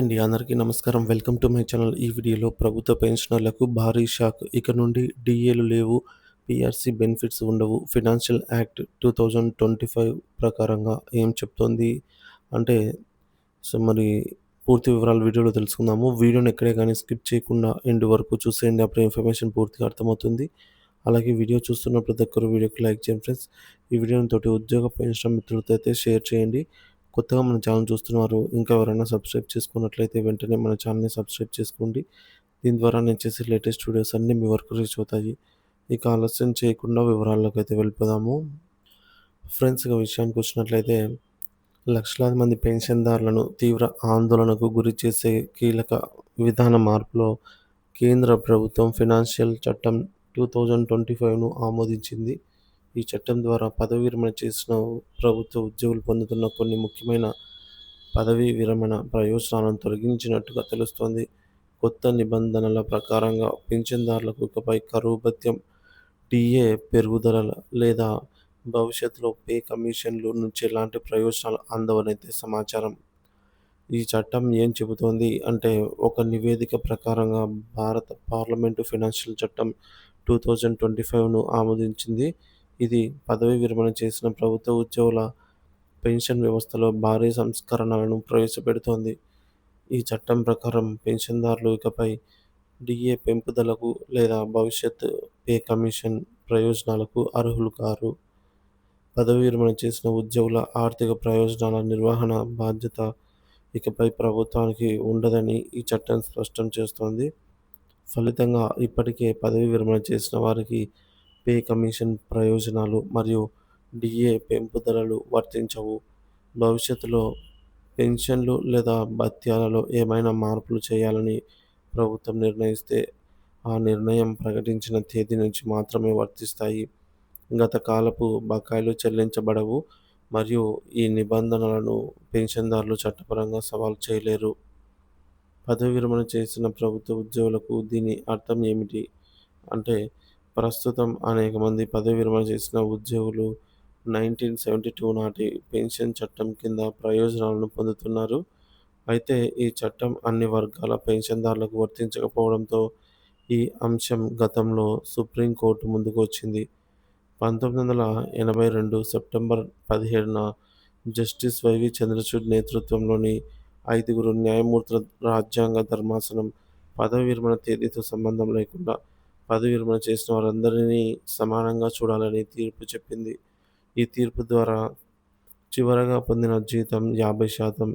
అందరికీ నమస్కారం. Welcome to my channel. ఈ వీడియోలో ప్రభుత్వ పెన్షనర్లకు భారీ షాక్. ఇక నుండి డీఏలు లేవు, పీఆర్సీ బెనిఫిట్స్ ఉండవు. ఫైనాన్షియల్ యాక్ట్ 2025 ప్రకారంగా ఏం చెప్తోంది అంటే, మరి పూర్తి వివరాలు వీడియోలో తెలుసుకుందాము. వీడియోని ఎక్కడే కానీ స్కిప్ చేయకుండా ఎండ్ వరకు చూసేయండి. అప్పుడు ఇన్ఫర్మేషన్ పూర్తిగా అర్థమవుతుంది. అలాగే వీడియో చూస్తున్న ప్రతి ఒక్కరు వీడియోకి లైక్ చేయండి ఫ్రెండ్స్. ఈ వీడియోని తోటి ఉద్యోగ పెన్షన్ మిత్రులతో అయితే షేర్ చేయండి. కొత్తగా మన ఛానల్ చూస్తున్నారు, ఇంకా ఎవరైనా సబ్స్క్రైబ్ చేసుకున్నట్లయితే వెంటనే మన ఛానల్ని సబ్స్క్రైబ్ చేసుకోండి. దీని ద్వారా నేను చేసే లేటెస్ట్ వీడియోస్ అన్నీ మీ వరకు రీచ్ అవుతాయి. ఇక ఆలస్యం చేయకుండా వివరాల్లోకి అయితే వెళ్ళిపోదాము. ఫ్రెండ్స్, ఇక విషయానికి వచ్చినట్లయితే, లక్షలాది మంది పెన్షన్దారులను తీవ్ర ఆందోళనకు గురి చేసే కీలక విధాన మార్పులో కేంద్ర ప్రభుత్వం ఫైనాన్షియల్ చట్టం 2025ను ఆమోదించింది. ఈ చట్టం ద్వారా పదవీ విరమణ చేసిన ప్రభుత్వ ఉద్యోగులు పొందుతున్న కొన్ని ముఖ్యమైన పదవీ విరమణ ప్రయోజనాలను తొలగించినట్టుగా తెలుస్తోంది. కొత్త నిబంధనల ప్రకారంగా పింఛన్దారులకు ఇకపై కరువు భత్యం, డిఏ పెరుగుదల లేదా భవిష్యత్తులో పే కమిషన్లు నుంచి ఎలాంటి ప్రయోజనాలు అందవనైతే సమాచారం. ఈ చట్టం ఏం చెబుతోంది అంటే, ఒక నివేదిక ప్రకారంగా భారత పార్లమెంటు ఫైనాన్షియల్ చట్టం 2025ను ఆమోదించింది. ఇది పదవీ విరమణ చేసిన ప్రభుత్వ ఉద్యోగుల పెన్షన్ వ్యవస్థలో భారీ సంస్కరణలను ప్రవేశపెడుతోంది. ఈ చట్టం ప్రకారం పెన్షన్దారులు ఇకపై డిఏ పెంపుదలకు లేదా భవిష్యత్ పే కమిషన్ ప్రయోజనాలకు అర్హులు కారు. పదవీ విరమణ చేసిన ఉద్యోగుల ఆర్థిక ప్రయోజనాల నిర్వహణ బాధ్యత ఇకపై ప్రభుత్వానికి ఉండదని ఈ చట్టం స్పష్టం చేస్తోంది. ఫలితంగా ఇప్పటికే పదవీ విరమణ చేసిన వారికి పే కమిషన్ ప్రయోజనాలు మరియు డిఏ పెంపుదలలు వర్తించవు. భవిష్యత్తులో పెన్షన్లు లేదా భత్యాలలో ఏమైనా మార్పులు చేయాలని ప్రభుత్వం నిర్ణయిస్తే, ఆ నిర్ణయం ప్రకటించిన తేదీ నుంచి మాత్రమే వర్తిస్తాయి. గత కాలపు బకాయిలు చెల్లించబడవు మరియు ఈ నిబంధనలను పెన్షన్దారులు చట్టపరంగా సవాలు చేయలేరు. పదవీ విరమణ చేసిన ప్రభుత్వ ఉద్యోగులకు దీని అర్థం ఏమిటి అంటే, ప్రస్తుతం అనేక మంది పదవీ విరమణ చేసిన ఉద్యోగులు 1972 నాటి పెన్షన్ చట్టం కింద ప్రయోజనాలను పొందుతున్నారు. అయితే ఈ చట్టం అన్ని వర్గాల పెన్షన్దారులకు వర్తించకపోవడంతో ఈ అంశం గతంలో సుప్రీంకోర్టు ముందుకు వచ్చింది. 1982 సెప్టెంబర్ 17న జస్టిస్ వైవి చంద్రచూడ్ నేతృత్వంలోని 5 న్యాయమూర్తుల రాజ్యాంగ ధర్మాసనం పదవీ విరమణ తేదీతో సంబంధం లేకుండా పదవీ విరమణ చేసిన వారందరినీ సమానంగా చూడాలని తీర్పు చెప్పింది. ఈ తీర్పు ద్వారా చివరగా పొందిన జీతం 50%,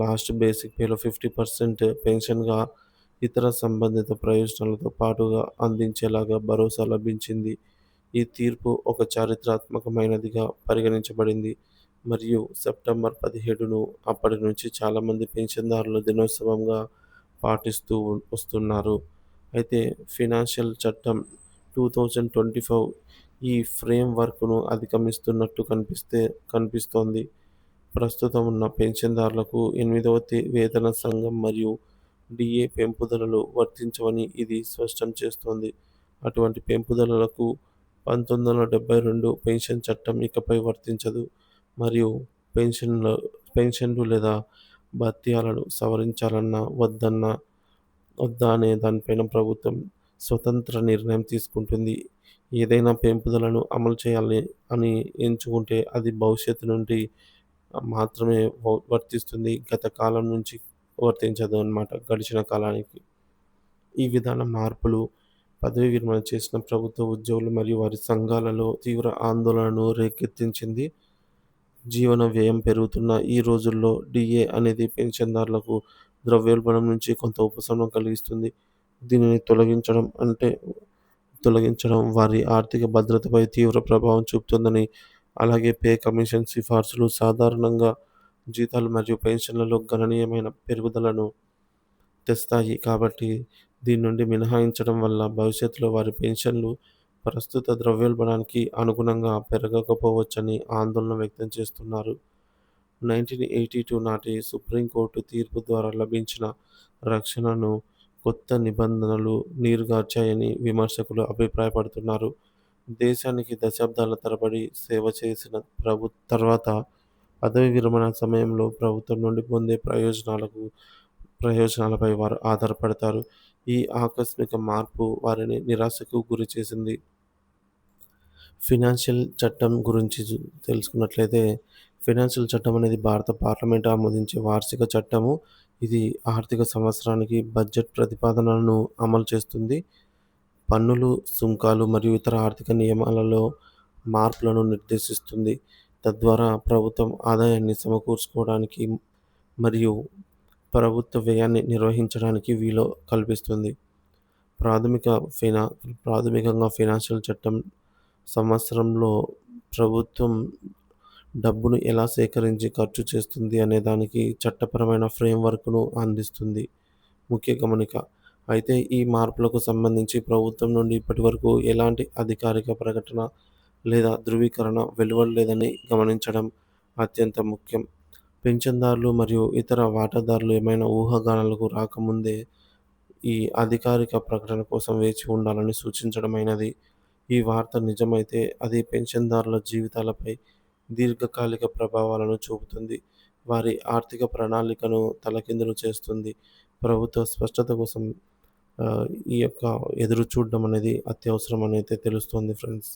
లాస్ట్ బేసిక్ పేలో 50% పెన్షన్గా ఇతర సంబంధిత ప్రయోజనాలతో పాటుగా అందించేలాగా భరోసా లభించింది. ఈ తీర్పు ఒక చారిత్రాత్మకమైనదిగా పరిగణించబడింది మరియు సెప్టెంబర్ 17ను అప్పటి నుంచి చాలామంది పెన్షన్దారుల దినోత్సవంగా పాటిస్తూ వస్తున్నారు. అయితే ఫైనాన్షియల్ చట్టం 2025 ఈ ఫ్రేమ్వర్క్ను అధిగమిస్తున్నట్టు కనిపిస్తోంది. ప్రస్తుతం ఉన్న పెన్షన్దారులకు 8వ వేతన సంఘం మరియు డిఏ పెంపుదలలు వర్తించవని ఇది స్పష్టం చేస్తోంది. అటువంటి పెంపుదలలకు 1972 పెన్షన్ చట్టం ఇకపై వర్తించదు మరియు పెన్షన్లు లేదా భత్యాలను సవరించాలన్నా వద్దా అనే దానిపైన ప్రభుత్వం స్వతంత్ర నిర్ణయం తీసుకుంటుంది. ఏదైనా పెంపుదలను అమలు చేయాలి అని ఎంచుకుంటే అది భవిష్యత్తు నుండి మాత్రమే వర్తిస్తుంది. గత కాలం నుంచి వర్తించదు అన్నమాట, గడిచిన కాలానికి. ఈ విధాన మార్పులు పదవీ విరమణ చేసిన ప్రభుత్వ ఉద్యోగులు మరియు వారి సంఘాలలో తీవ్ర ఆందోళనను రేకెత్తించింది. జీవన వ్యయం పెరుగుతున్న ఈ రోజుల్లో డిఏ అనేది పెన్షన్దారులకు ద్రవ్యోల్బణం నుంచి కొంత ఉపశమనం కలిగిస్తుంది. దీనిని తొలగించడం వారి ఆర్థిక భద్రతపై తీవ్ర ప్రభావం చూపుతుందని, అలాగే పే కమిషన్ సిఫార్సులు సాధారణంగా జీతాలు మరియు పెన్షన్లలో గణనీయమైన పెరుగుదలను తెస్తాయి. కాబట్టి దీని నుండి మినహాయించడం వల్ల భవిష్యత్తులో వారి పెన్షన్లు ప్రస్తుత ద్రవ్యోల్బణానికి అనుగుణంగా పెరగకపోవచ్చని ఆందోళన వ్యక్తం చేస్తున్నారు. 1982 నాటి సుప్రీంకోర్టు తీర్పు ద్వారా లభించిన రక్షణను కొత్త నిబంధనలు నీరుగార్చాయని విమర్శకులు అభిప్రాయపడుతున్నారు. దేశానికి దశాబ్దాల తరబడి సేవ చేసిన తర్వాత పదవీ విరమణ సమయంలో ప్రభుత్వం నుండి పొందే ప్రయోజనాలకు ప్రయోజనాలపై వారు ఆధారపడతారు. ఈ ఆకస్మిక మార్పు వారిని నిరాశకు గురిచేసింది. ఫినాన్షియల్ చట్టం గురించి తెలుసుకున్నట్లయితే, ఫినాన్షియల్ చట్టం అనేది భారత పార్లమెంట్ ఆమోదించే వార్షిక చట్టము. ఇది ఆర్థిక సంవత్సరానికి బడ్జెట్ ప్రతిపాదనలను అమలు చేస్తుంది. పన్నులు, సుంకాలు మరియు ఇతర ఆర్థిక నియమాలలో మార్పులను నిర్దేశిస్తుంది. తద్వారా ప్రభుత్వం ఆదాయాన్ని సమకూర్చుకోవడానికి మరియు ప్రభుత్వ వ్యయాన్ని నిర్వహించడానికి వీలు కల్పిస్తుంది. ప్రాథమిక ఫినా ప్రాథమికంగా ఫినాన్షియల్ చట్టం సంవత్సరంలో ప్రభుత్వం డబ్బును ఎలా సేకరించి ఖర్చు చేస్తుంది అనే దానికి చట్టపరమైన ఫ్రేమ్‌వర్క్‌ను అందిస్తుంది. ముఖ్య గమనిక: అయితే ఈ మార్పులకు సంబంధించి ప్రభుత్వం నుండి ఇప్పటివరకు ఎలాంటి అధికారిక ప్రకటన లేదా ధృవీకరణ వెలువడలేదని గమనించడం అత్యంత ముఖ్యం. పింఛన్దారులు మరియు ఇతర వాటాదారులు ఏమైనా ఊహాగానాలకు రాకముందే ఈ అధికారిక ప్రకటన కోసం వేచి ఉండాలని సూచించడమైనది. ఈ వార్త నిజమైతే అది పెన్షన్దారుల జీవితాలపై దీర్ఘకాలిక ప్రభావాలను చూపుతుంది. వారి ఆర్థిక ప్రణాళికను తలకిందులు చేస్తుంది. ప్రభుత్వ స్పష్టత కోసం ఈ యొక్క ఎదురు చూడడం అనేది అత్యవసరం అని అయితే తెలుస్తోంది ఫ్రెండ్స్.